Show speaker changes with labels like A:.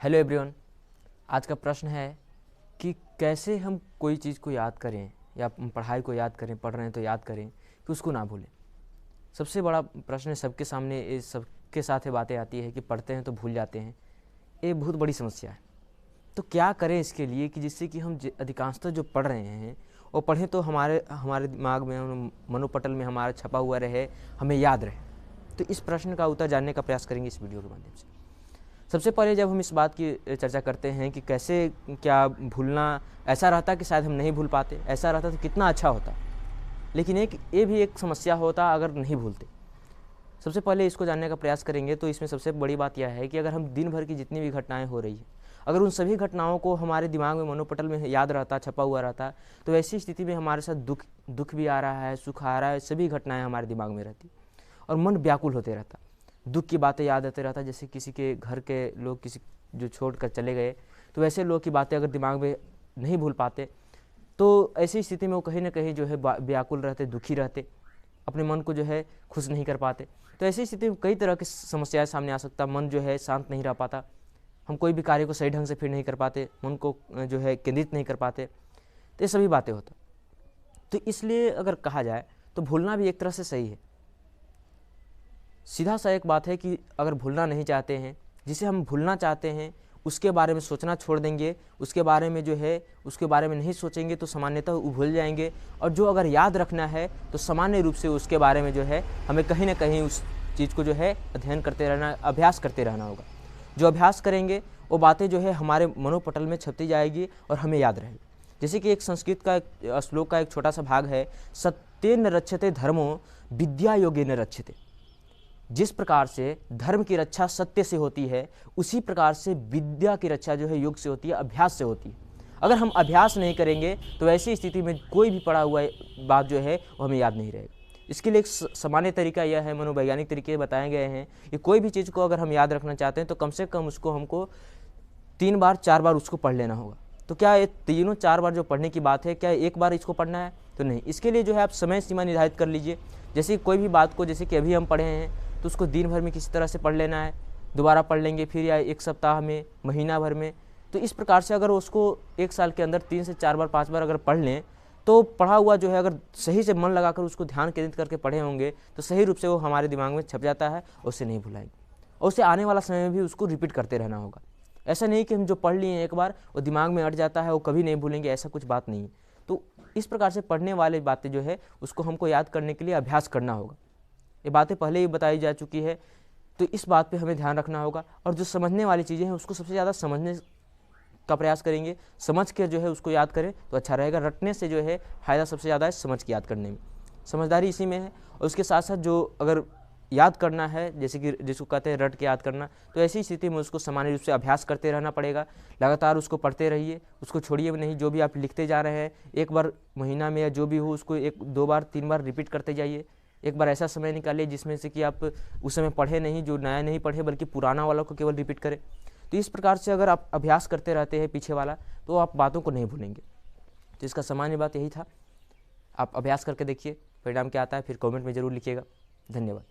A: Hello everyone. आज का प्रश्न है कि कैसे हम कोई चीज़ को याद करें या पढ़ाई को याद करें, पढ़ रहे हैं तो याद करें कि उसको ना भूलें। सबसे बड़ा प्रश्न है, सबके सामने ये सबके साथ ये बातें आती है कि पढ़ते हैं तो भूल जाते हैं। ये बहुत बड़ी समस्या है। तो क्या करें इसके लिए कि जिससे कि हम अधिकांशतः जो पढ़ रहे हैं वो पढ़ें तो हमारे हमारे दिमाग में, मनोपटल में हमारा छपा हुआ रहे, हमें याद रहे। तो इस प्रश्न का उत्तर जानने का प्रयास करेंगे इस वीडियो के माध्यम से। सबसे पहले जब हम इस बात की चर्चा करते हैं कि कैसे क्या भूलना, ऐसा रहता कि शायद हम नहीं भूल पाते, ऐसा रहता तो कितना अच्छा होता। लेकिन ये भी एक समस्या होता अगर नहीं भूलते। सबसे पहले इसको जानने का प्रयास करेंगे तो इसमें सबसे बड़ी बात यह है कि अगर हम दिन भर की जितनी भी घटनाएं हो रही हैं, अगर उन सभी घटनाओं को हमारे दिमाग में, मनोपटल में याद रहता, छपा हुआ रहता, तो ऐसी स्थिति में हमारे साथ दुख भी आ रहा है, सुख आ रहा है, सभी घटनाएं हमारे दिमाग में रहती और मन व्याकुल होते रहता, दुख की बातें याद आते रहता। जैसे किसी के घर के लोग किसी जो छोड़ कर चले गए, तो वैसे लोग की बातें अगर दिमाग में नहीं भूल पाते तो ऐसी स्थिति में वो कहीं ना कहीं जो है व्याकुल रहते, दुखी रहते, अपने मन को जो है खुश नहीं कर पाते। तो ऐसी स्थिति में कई तरह की समस्याएं सामने आ सकता। मन जो है शांत नहीं रह पाता, हम कोई भी कार्य को सही ढंग से फिर नहीं कर पाते, मन को जो है केंद्रित नहीं कर पाते। तो ये सभी बातें होता। तो इसलिए अगर कहा जाए तो भूलना भी एक तरह से सही है। सीधा सा एक बात है कि अगर भूलना नहीं चाहते हैं, जिसे हम भूलना चाहते हैं उसके बारे में सोचना छोड़ देंगे, उसके बारे में जो है उसके बारे में नहीं सोचेंगे तो सामान्यतः वो भूल जाएंगे। और जो अगर याद रखना है तो सामान्य रूप से उसके बारे में जो है हमें कहीं ना कहीं उस चीज़ को जो है अध्ययन करते रहना, अभ्यास करते रहना होगा। जो अभ्यास करेंगे वो बातें जो है हमारे मनोपटल में छपती जाएगी और हमें याद रहेगी। जैसे कि एक संस्कृत का श्लोक का एक छोटा सा भाग है, सत्येन रक्षते धर्मो विद्या योगेन रक्षते। जिस प्रकार से धर्म की रक्षा सत्य से होती है, उसी प्रकार से विद्या की रक्षा जो है योग से होती है, अभ्यास से होती है। अगर हम अभ्यास नहीं करेंगे तो ऐसी स्थिति में कोई भी पढ़ा हुआ बात जो है वो हमें याद नहीं रहेगा। इसके लिए एक सामान्य तरीका यह है, मनोवैज्ञानिक तरीके बताए गए हैं कि कोई भी चीज़ को अगर हम याद रखना चाहते हैं तो कम से कम उसको हमको 3 बार 4 बार उसको पढ़ लेना होगा। तो क्या ये तीनों 4 बार जो पढ़ने की बात है, क्या एक बार इसको पढ़ना है? तो नहीं। इसके लिए जो है आप समय सीमा निर्धारित कर लीजिए। जैसे कोई भी बात को, जैसे कि अभी हम पढ़े हैं, तो उसको दिन भर में किसी तरह से पढ़ लेना है, दोबारा पढ़ लेंगे फिर, या एक सप्ताह में, महीना भर में। तो इस प्रकार से अगर उसको 1 साल के अंदर 3 से 4 बार 5 बार अगर पढ़ लें तो पढ़ा हुआ जो है अगर सही से मन लगाकर उसको ध्यान केंद्रित करके पढ़े होंगे तो सही रूप से वो हमारे दिमाग में छप जाता है और उसे नहीं भुलाएंगे। और उसे आने वाला समय में भी उसको रिपीट करते रहना होगा। ऐसा नहीं कि हम जो पढ़ लिए एक बार वो दिमाग में अट जाता है, वो कभी नहीं भूलेंगे, ऐसा कुछ बात नहीं है। तो इस प्रकार से पढ़ने वाली बातें जो है उसको हमको याद करने के लिए अभ्यास करना होगा। ये बातें पहले ही बताई जा चुकी है, तो इस बात पे हमें ध्यान रखना होगा। और जो समझने वाली चीज़ें हैं उसको सबसे ज़्यादा समझने का प्रयास करेंगे, समझ के जो है उसको याद करें तो अच्छा रहेगा। रटने से जो है फ़ायदा सबसे ज़्यादा है समझ के याद करने में, समझदारी इसी में है। और उसके साथ साथ जो अगर याद करना है, जैसे कि जिसको कहते हैं रट के याद करना, तो ऐसी स्थिति में उसको सामान्य रूप से अभ्यास करते रहना पड़ेगा। लगातार उसको पढ़ते रहिए, उसको छोड़िए नहीं। जो भी आप लिखते जा रहे हैं, एक बार महीना में या जो भी हो उसको 1 2 बार 3 बार रिपीट करते जाइए। एक बार ऐसा समय निकालिए जिसमें से कि आप उस समय पढ़े नहीं, जो नया नहीं पढ़े, बल्कि पुराना वाला को केवल रिपीट करें। तो इस प्रकार से अगर आप अभ्यास करते रहते हैं पीछे वाला, तो आप बातों को नहीं भूलेंगे। तो इसका सामान्य बात यही था। आप अभ्यास करके देखिए, परिणाम क्या आता है फिर कमेंट में ज़रूर लिखिएगा। धन्यवाद।